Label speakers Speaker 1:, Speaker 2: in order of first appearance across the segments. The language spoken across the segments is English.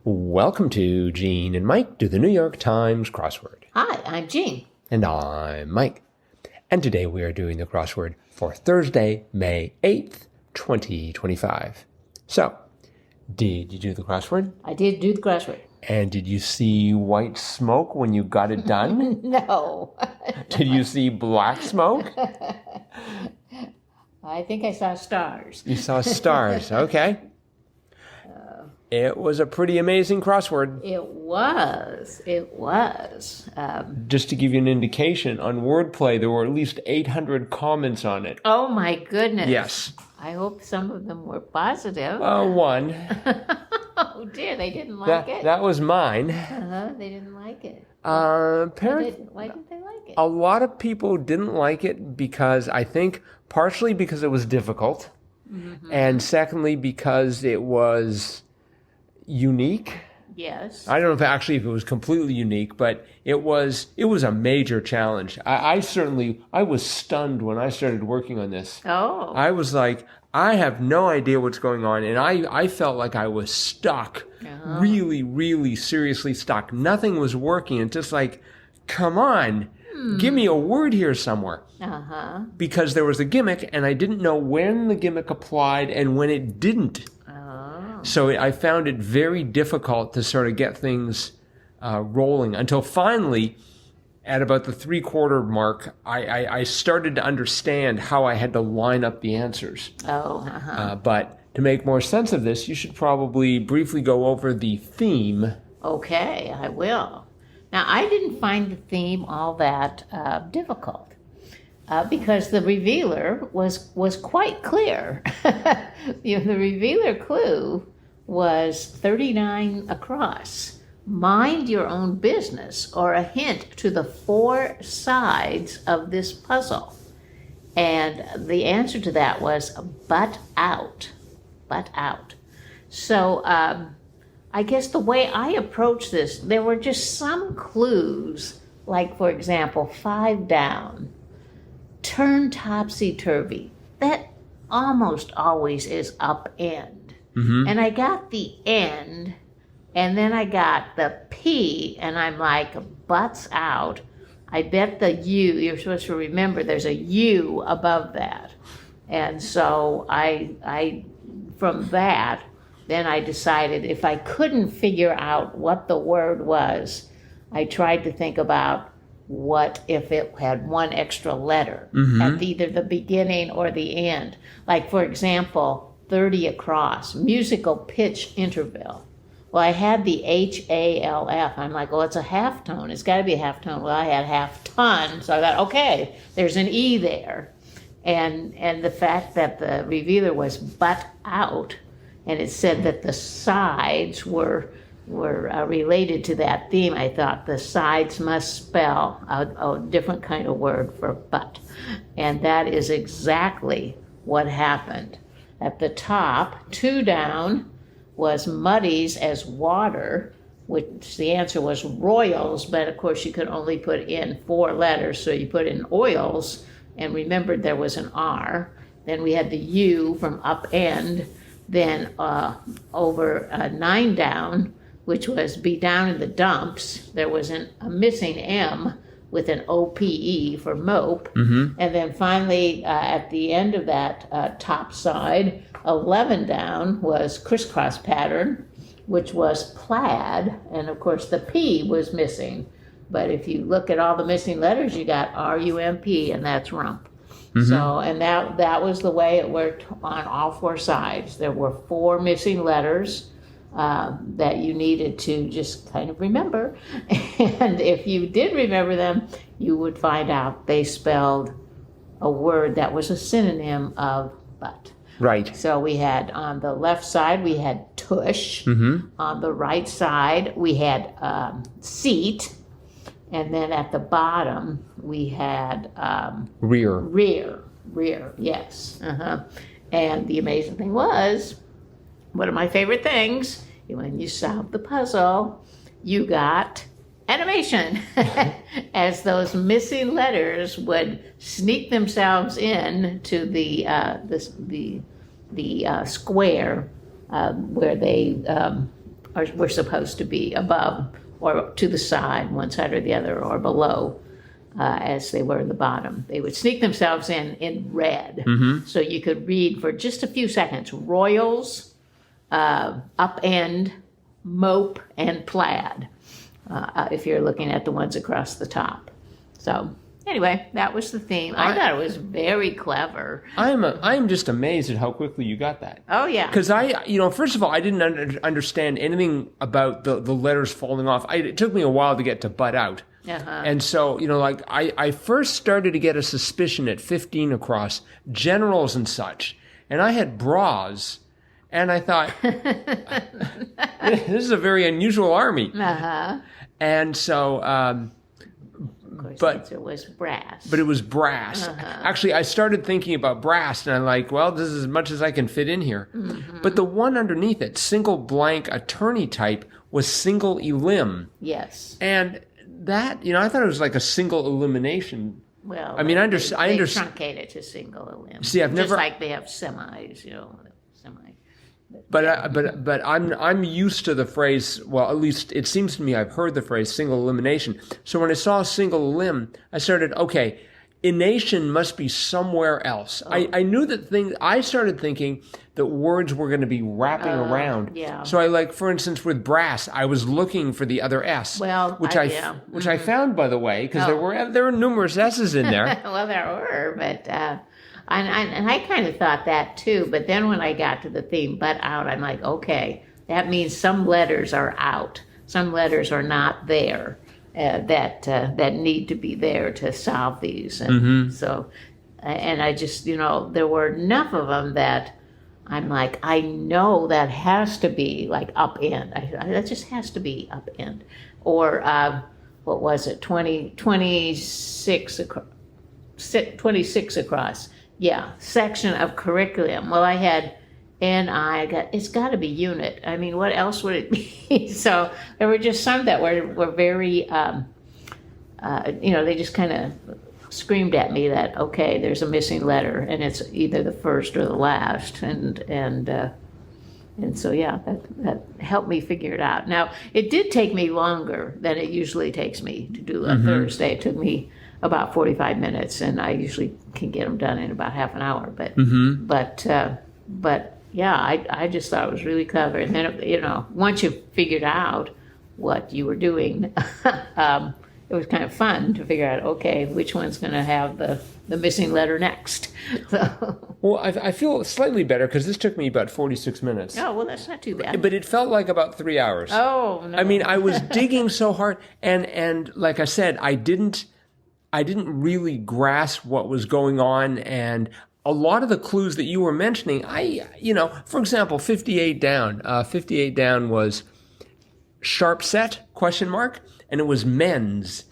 Speaker 1: Welcome to Gene and Mike do the New York Times crossword.
Speaker 2: Hi, I'm Gene.
Speaker 1: And I'm Mike. And today we are doing the crossword for Thursday, May 8th, 2025. So, did you do the crossword?
Speaker 2: I did do the crossword.
Speaker 1: And did you see white smoke when you got it done?
Speaker 2: No.
Speaker 1: Did you see black smoke?
Speaker 2: I think I saw stars.
Speaker 1: You saw stars, okay. It was a pretty amazing crossword.
Speaker 2: It was.
Speaker 1: Just to give you an indication, on Wordplay, there were at least 800 comments on it.
Speaker 2: Oh, my goodness.
Speaker 1: Yes.
Speaker 2: I hope some of them were positive.
Speaker 1: One.
Speaker 2: Oh, dear, they didn't like it.
Speaker 1: That was mine.
Speaker 2: They didn't like it.
Speaker 1: Why
Speaker 2: didn't they like it?
Speaker 1: A lot of people didn't like it because I think partially because it was difficult, and secondly because it was unique.
Speaker 2: Yes.
Speaker 1: I don't know if it was completely unique, but it was a major challenge. I was stunned when I started working on this.
Speaker 2: Oh.
Speaker 1: I was like, I have no idea what's going on, and I felt like I was stuck, really, really seriously stuck. Nothing was working. It's just like, come on, give me a word here somewhere. Because there was a gimmick, and I didn't know when the gimmick applied and when it didn't. So I found it very difficult to sort of get things rolling until finally, at about the 3/4 mark, I started to understand how I had to line up the answers. But to make more sense of this, you should probably briefly go over the theme.
Speaker 2: Okay, I will. Now, I didn't find the theme all that difficult. Because the revealer was quite clear. The revealer clue was 39 across. Mind your own business, or a hint to the 4 sides of this puzzle. And the answer to that was butt out. Butt out. So I guess the way I approached this, there were just some clues, like, for example, 5 down. Turn topsy-turvy. That almost always is upend. And I got the end, and then I got the P, and I'm like, butts out. I bet the U, you're supposed to remember there's a U above that. And so I from that, then I decided if I couldn't figure out what the word was, I tried to think about what if it had 1 extra letter at either the beginning or the end. Like, for example, 30 across, musical pitch interval. Well, I had the HALF. I'm like, well, it's a half tone. It's got to be a half tone. Well, I had half ton, so I thought, okay, there's an E there. And the fact that the revealer was butt out, and it said that the sides were related to that theme, I thought the sides must spell a different kind of word for butt. And that is exactly what happened. At the top, 2 down, was muddies as water, which the answer was royals, but of course you could only put in 4 letters, so you put in oils, and remembered there was an R. Then we had the U from upend, then over 9 down, which was be down in the dumps. There was a missing M with an OPE for mope. And then finally, at the end of that top side, 11 down was crisscross pattern, which was plaid. And of course, the P was missing. But if you look at all the missing letters, you got RUMP, and that's rump. So, and that was the way it worked on all 4 sides. There were 4 missing letters that you needed to just kind of remember. And if you did remember them, you would find out they spelled a word that was a synonym of butt.
Speaker 1: Right.
Speaker 2: So we had, on the left side, we had tush. On the right side, we had seat. And then at the bottom, we had
Speaker 1: rear.
Speaker 2: Rear, yes. And the amazing thing was, one of my favorite things, when you solved the puzzle, you got animation, as those missing letters would sneak themselves in to the square where they were supposed to be above or to the side, one side or the other, or below, as they were in the bottom. They would sneak themselves in red, so you could read for just a few seconds. Royals, upend, mope, and plaid, if you're looking at the ones across the top. So anyway, that was the theme. I thought it was very clever.
Speaker 1: I'm just amazed at how quickly you got that.
Speaker 2: Oh, yeah.
Speaker 1: Because first of all, I didn't understand anything about the letters falling off. It took me a while to get to butt out. And so, I first started to get a suspicion at 15 across, generals and such. And I had bras. And I thought, this is a very unusual army. And so...
Speaker 2: Of course, the answer was brass.
Speaker 1: But it was brass. Actually, I started thinking about brass, and I'm like, well, this is as much as I can fit in here. But the one underneath it, single blank attorney type, was single elim.
Speaker 2: Yes.
Speaker 1: And that, I thought it was like a single elimination.
Speaker 2: Well,
Speaker 1: I mean, I understand.
Speaker 2: They truncate it to single elim.
Speaker 1: See, I've never...
Speaker 2: Just like they have semis, semi.
Speaker 1: But I'm used to the phrase. Well, at least it seems to me I've heard the phrase single elimination. So when I saw single elim, I started, okay, ination must be somewhere else. I knew that I started thinking that words were going to be wrapping around.
Speaker 2: Yeah.
Speaker 1: So for instance, with brass, I was looking for the other S.
Speaker 2: Well,
Speaker 1: which I found, by the way, because there were numerous S's in there.
Speaker 2: Well, there were, but. And I kind of thought that too, but then when I got to the theme "but out," I'm like, okay, that means some letters are out, some letters are not there that need to be there to solve these, and so, and I just there were enough of them that I'm like, I know that has to be like upend, that just has to be upend, or what was it, 26 across. Yeah, section of curriculum. Well, I had it's got to be unit. I mean, what else would it be? So there were just some that were very, they just kind of screamed at me that, okay, there's a missing letter, and it's either the first or the last, and so yeah, that helped me figure it out. Now, it did take me longer than it usually takes me to do a Thursday. It took me about 45 minutes, and I usually can get them done in about half an hour. But yeah, I just thought it was really clever. And then once you figured out what you were doing, it was kind of fun to figure out, okay, which one's going to have the missing letter next. So.
Speaker 1: Well, I feel slightly better because this took me about 46 minutes.
Speaker 2: Oh, well, that's not too bad.
Speaker 1: But it felt like about 3 hours.
Speaker 2: Oh, no.
Speaker 1: I mean, I was digging so hard, and like I said, I didn't really grasp what was going on, and a lot of the clues that you were mentioning, for example, 58 down. 58 down was sharp set, ? And it was men's,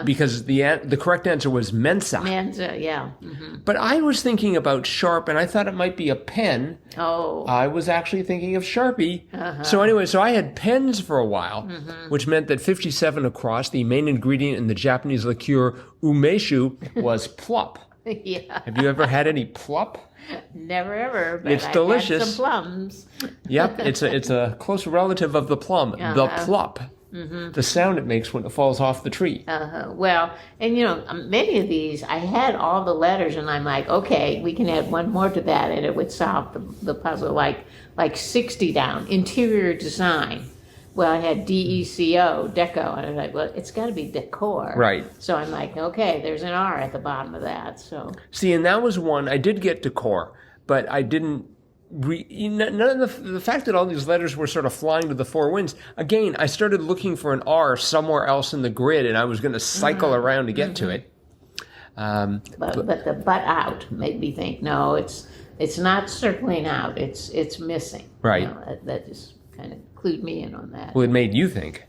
Speaker 1: because the correct answer was mensa.
Speaker 2: Mensa, yeah.
Speaker 1: But I was thinking about sharp, and I thought it might be a pen.
Speaker 2: Oh.
Speaker 1: I was actually thinking of Sharpie. So anyway, I had pens for a while, which meant that 57 across, the main ingredient in the Japanese liqueur umeshu, was plup.
Speaker 2: Yeah.
Speaker 1: Have you ever had any plup?
Speaker 2: Never ever, but
Speaker 1: it's delicious.
Speaker 2: Had some plums.
Speaker 1: Yep, it's a close relative of the plum, the plup. The sound it makes when it falls off the tree.
Speaker 2: Well, and many of these, I had all the letters, and I'm like, okay, we can add one more to that, and it would solve the puzzle. Like 60 down, interior design. Well, I had DECO, deco, and I was like, well, it's got to be decor. Right. So I'm like, okay, there's an R at the bottom of that. So
Speaker 1: see, and that was one I did get decor, but I didn't. None of the fact that all these letters were sort of flying to the four winds. Again, I started looking for an R somewhere else in the grid, and I was going to cycle around to get to it.
Speaker 2: But the butt out made me think, no, it's not circling out. It's missing.
Speaker 1: Right.
Speaker 2: That just kind of clued me in on that.
Speaker 1: Well, it made you think.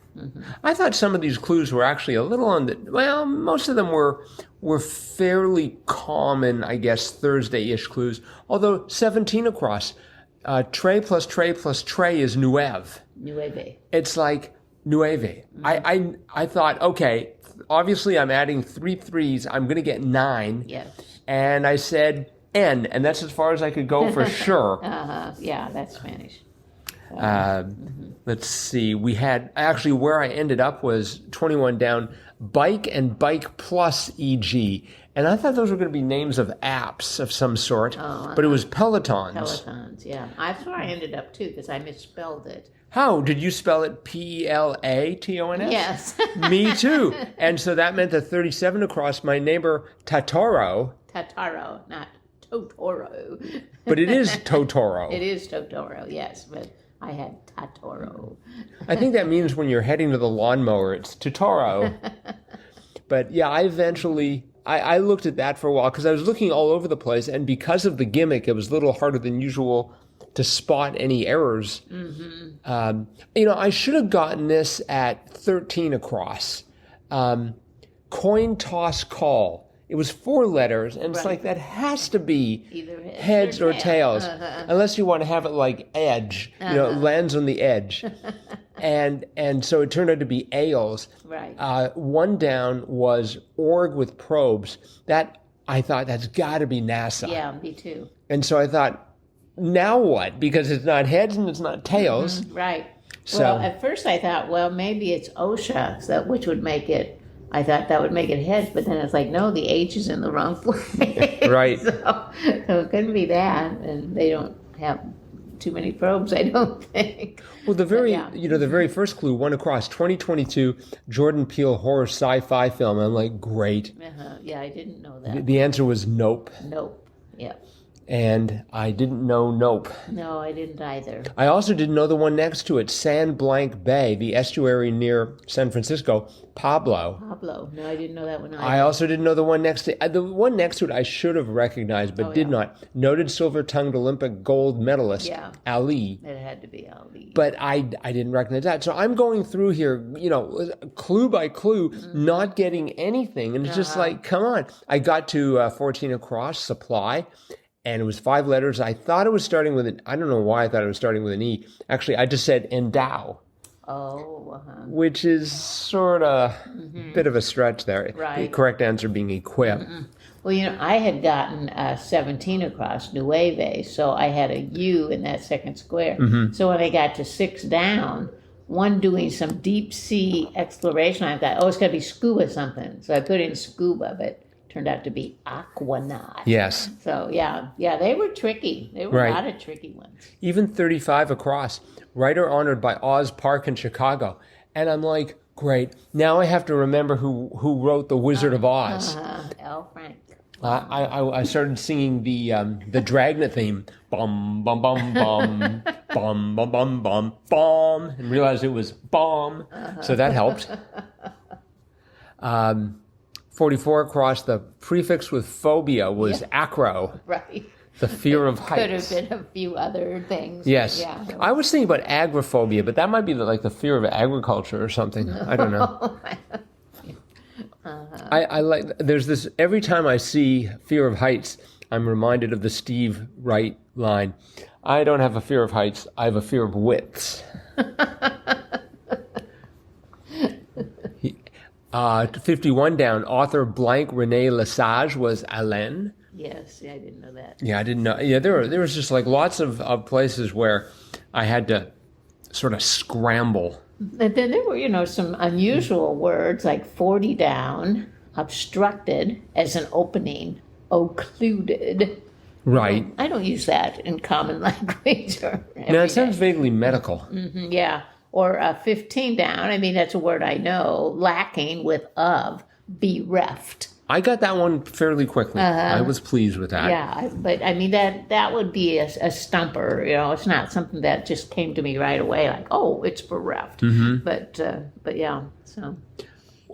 Speaker 1: I thought some of these clues were actually a little on the... Well, most of them were fairly common, I guess, Thursday-ish clues. Although 17 across, tray plus tray plus tray is nueve.
Speaker 2: Nueve.
Speaker 1: It's like nueve. I thought, okay, obviously I'm adding 3 threes. I'm going to get 9.
Speaker 2: Yes.
Speaker 1: And I said N, and that's as far as I could go for sure.
Speaker 2: Yeah, that's Spanish.
Speaker 1: Let's see. We had actually where I ended up was 21 down, bike and bike plus EG. And I thought those were going to be names of apps of some sort, but it was Pelotons.
Speaker 2: Pelotons, yeah. That's where I ended up too because I misspelled it.
Speaker 1: How? Did you spell it Pelatons?
Speaker 2: Yes.
Speaker 1: Me too. And so that meant that 37 across, my neighbor Tataro,
Speaker 2: not Totoro.
Speaker 1: But it is Totoro.
Speaker 2: It is Totoro, yes, but I had Tatoro.
Speaker 1: I think that means when you're heading to the lawnmower, it's Totoro. But yeah, I eventually, I looked at that for a while because I was looking all over the place, and because of the gimmick, it was a little harder than usual to spot any errors. I should have gotten this at 13 across. Coin toss call. It was 4 letters, and it's like that has to be
Speaker 2: either
Speaker 1: heads or tails, unless you want to have it like edge. It lands on the edge, and so it turned out to be ales.
Speaker 2: Right.
Speaker 1: 1 down was org with probes. That I thought that's got to be NASA.
Speaker 2: Yeah, me too.
Speaker 1: And so I thought, now what? Because it's not heads and it's not tails.
Speaker 2: Right.
Speaker 1: So,
Speaker 2: well, at first I thought, well, maybe it's OSHA, which would make it. I thought that would make it heads, but then it's like, no, the H is in the wrong place.
Speaker 1: Right.
Speaker 2: So it couldn't be that, and they don't have too many probes, I don't think.
Speaker 1: Well, the very first clue, 1 across, 2022 Jordan Peele horror sci-fi film. I'm like, great.
Speaker 2: Yeah, I didn't know that.
Speaker 1: The answer was nope.
Speaker 2: Nope. Yeah.
Speaker 1: And I didn't know nope.
Speaker 2: No, I didn't either.
Speaker 1: I also didn't know the one next to it, San Blanc Bay, the estuary near San Francisco, Pablo.
Speaker 2: No, I didn't know that one either.
Speaker 1: I also didn't know the one next to it. The one next to it I should have recognized, but did not. Noted silver-tongued Olympic gold medalist, Ali.
Speaker 2: It had to be Ali.
Speaker 1: But I didn't recognize that. So I'm going through here, clue by clue, not getting anything. And it's just like, come on. I got to 14 across, supply. And it was 5 letters. I thought it was starting with I don't know why I thought it was starting with an E. Actually, I just said endow.
Speaker 2: Oh,
Speaker 1: which is sort of a bit of a stretch there.
Speaker 2: Right.
Speaker 1: The correct answer being equip.
Speaker 2: Well, I had gotten 17 across, nueve, so I had a U in that second square. So when I got to 6 down, one doing some deep sea exploration, I thought, it's got to be scuba something. So I put in scuba, but turned out to be aquanaut.
Speaker 1: Yes.
Speaker 2: So, yeah, they were tricky. There were a lot of tricky ones.
Speaker 1: Even 35 across, writer honored by Oz Park in Chicago. And I'm like, great. Now I have to remember who wrote The Wizard of Oz.
Speaker 2: L. Frank.
Speaker 1: I started singing the Dragnet theme, bum bum bum bum, bum bum bum bum bum, and realized it was bomb. So that helped. 44 across, the prefix with phobia was acro.
Speaker 2: Right.
Speaker 1: The fear of heights.
Speaker 2: Could have been a few other things.
Speaker 1: Yes.
Speaker 2: Yeah.
Speaker 1: I was thinking about agrophobia, but that might be like the fear of agriculture or something. I don't know. I like, there's this, every time I see fear of heights, I'm reminded of the Steve Wright line. I don't have a fear of heights, I have a fear of widths. 51 down, author blank René Lesage was Alain.
Speaker 2: Yes, I didn't know that.
Speaker 1: Yeah, I didn't know. Yeah, there was just like lots of places where I had to sort of scramble.
Speaker 2: And then there were, some unusual words like 40 down, obstructed as an opening, occluded.
Speaker 1: Right.
Speaker 2: I don't use that in common language.
Speaker 1: Now, it sounds vaguely medical.
Speaker 2: Yeah. Or 15 down, I mean, that's a word I know, lacking with of, bereft.
Speaker 1: I got that one fairly quickly. I was pleased with that.
Speaker 2: Yeah, but I mean, that would be a stumper. It's not something that just came to me right away, like, it's bereft. But yeah, so.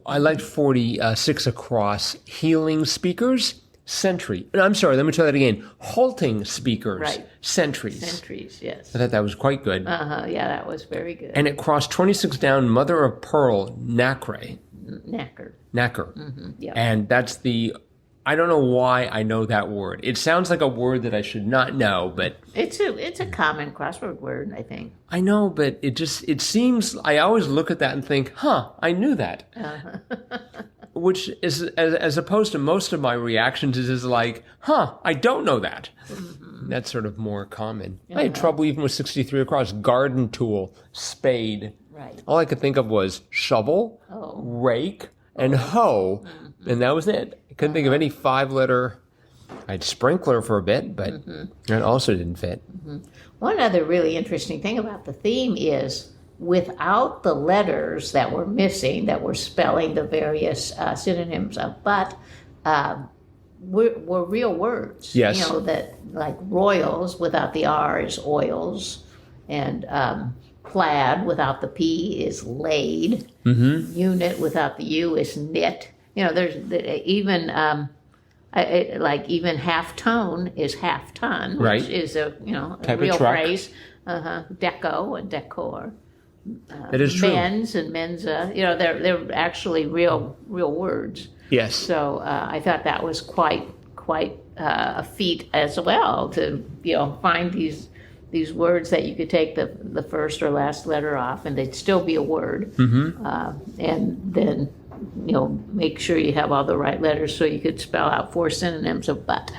Speaker 1: I liked 46 across, healing speakers. Sentry. I'm sorry, let me try that again. Halting speakers.
Speaker 2: Right.
Speaker 1: Sentries.
Speaker 2: Sentries, yes.
Speaker 1: I thought that was quite good.
Speaker 2: Yeah, that was very good.
Speaker 1: And it crossed 26 down, mother of pearl, nacre. Nacre.
Speaker 2: Yeah.
Speaker 1: And that's I don't know why I know that word. It sounds like a word that I should not know, but...
Speaker 2: It's a common crossword word, I think.
Speaker 1: I know, but it seems, I always look at that and think, I knew that. which is, as opposed to most of my reactions, is like, I don't know that. Mm-hmm. That's sort of more common. I had trouble even with 63 across. Garden tool, spade.
Speaker 2: Right.
Speaker 1: All I could think of was shovel, rake, and hoe, and that was it. I couldn't think of any 5-letter. I had sprinkler for a bit, but that also didn't fit.
Speaker 2: Mm-hmm. One other really interesting thing about the theme is without the letters that were missing, that were spelling the various synonyms of but, were real words.
Speaker 1: Yes.
Speaker 2: You know, that like royals without the R is oils, and plaid without the P is laid. Mm-hmm. Unit without the U is knit. You know, there's even even half tone is half ton, which is a
Speaker 1: type
Speaker 2: real
Speaker 1: of truck.
Speaker 2: phrase. Deco and decor.
Speaker 1: That is true.
Speaker 2: Men's and mensa. You know, they're actually real words.
Speaker 1: Yes.
Speaker 2: So I thought that was quite a feat as well to find these words that you could take the first or last letter off and they'd still be a word. Mm-hmm. And then make sure you have all the right letters so you could spell out 4 synonyms of but.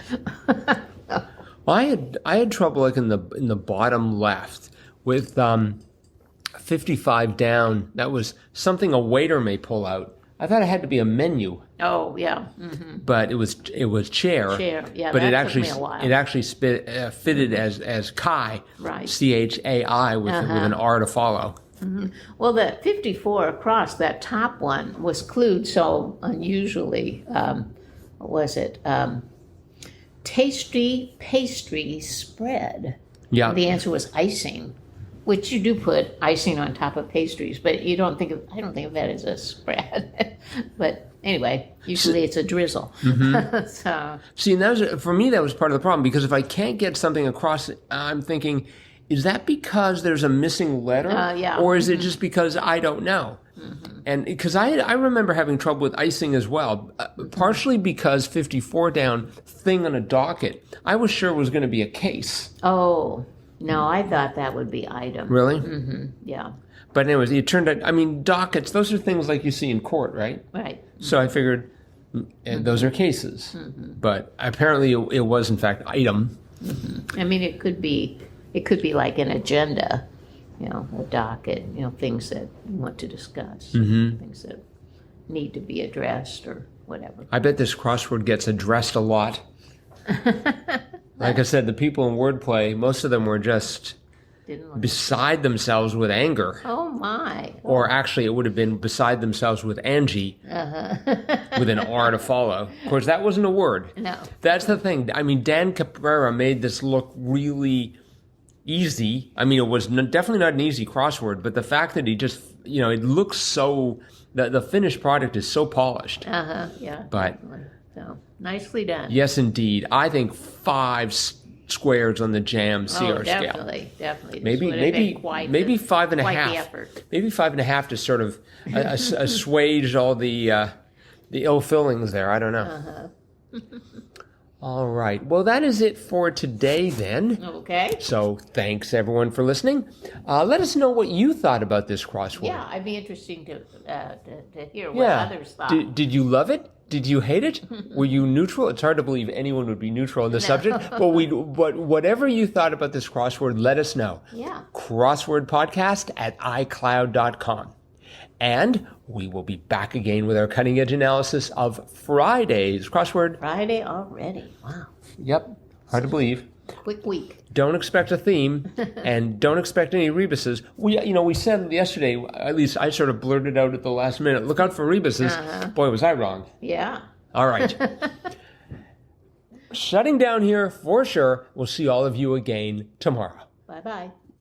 Speaker 1: Well, I had trouble like in the bottom left with 55 down. That was something a waiter may pull out. I thought it had to be a menu. Oh yeah. Mm-hmm. But it was chair.
Speaker 2: Chair. Yeah.
Speaker 1: But
Speaker 2: that took me a while.
Speaker 1: it actually fitted as Chi.
Speaker 2: Right.
Speaker 1: CHAI with an R to follow.
Speaker 2: Mm-hmm. Well, the 54 across, that top one, was clued so unusually. What was it? Tasty pastry spread.
Speaker 1: Yeah.
Speaker 2: The answer was icing, which you do put icing on top of pastries, but I don't think of that as a spread. But anyway, usually it's a drizzle. Mm-hmm. So.
Speaker 1: See, and for me, that was part of the problem, because if I can't get something across, I'm thinking, is that because there's a missing letter?
Speaker 2: Yeah.
Speaker 1: Or is it just because I don't know? Mm-hmm. And because I remember having trouble with icing as well, partially because 54 down, thing on a docket, I was sure it was going to be a case.
Speaker 2: Oh, no, I thought that would be item.
Speaker 1: Really?
Speaker 2: Mm-hmm. Yeah.
Speaker 1: But anyways, it turned out, dockets, those are things like you see in court, right?
Speaker 2: Right.
Speaker 1: So I figured those are cases. Mm-hmm. But apparently it was, in fact, item.
Speaker 2: Mm-hmm. It could be like an agenda, a docket, things that you want to discuss, things that need to be addressed or whatever.
Speaker 1: I bet this crossword gets addressed a lot. Like I said, the people in wordplay, most of them were just beside themselves with anger.
Speaker 2: Oh, my.
Speaker 1: Or actually, it would have been beside themselves with Angie, with an R to follow. Of course, that wasn't a word.
Speaker 2: No.
Speaker 1: That's the thing. Dan Caprera made this look really easy. It was definitely not an easy crossword, but the fact that he just, it looks so, the finished product is so polished.
Speaker 2: Yeah.
Speaker 1: But,
Speaker 2: so, nicely done.
Speaker 1: Yes, indeed. I think 5 squares on the jam CR scale.
Speaker 2: Definitely.
Speaker 1: Maybe 5.5.
Speaker 2: Quite the effort.
Speaker 1: Maybe 5.5 to sort of assuage all the ill feelings there. I don't know. All right. Well, that is it for today then.
Speaker 2: Okay.
Speaker 1: So thanks everyone for listening. Let us know what you thought about this crossword.
Speaker 2: Yeah, I'd be interesting to hear what others thought.
Speaker 1: Did you love it? Did you hate it? Were you neutral? It's hard to believe anyone would be neutral on this subject. But whatever you thought about this crossword, let us know.
Speaker 2: Yeah.
Speaker 1: crosswordpodcast@icloud.com. And we will be back again with our cutting edge analysis of Friday's crossword.
Speaker 2: Friday already. Wow.
Speaker 1: Yep. Hard to believe.
Speaker 2: Quick week.
Speaker 1: Don't expect a theme, and don't expect any rebuses. We said yesterday, at least I sort of blurted out at the last minute, look out for rebuses. Boy, was I wrong.
Speaker 2: Yeah.
Speaker 1: All right. Shutting down here for sure. We'll see all of you again tomorrow.
Speaker 2: Bye-bye.